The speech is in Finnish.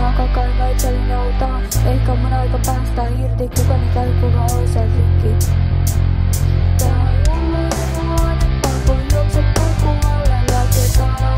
Mä kakaan itselleni outaa. Ehkä mun aika päästä irti. Kukani käy kuka oisas rikki. Tää on mulle vuoden. Pakon juokset kuolen. Laitetaan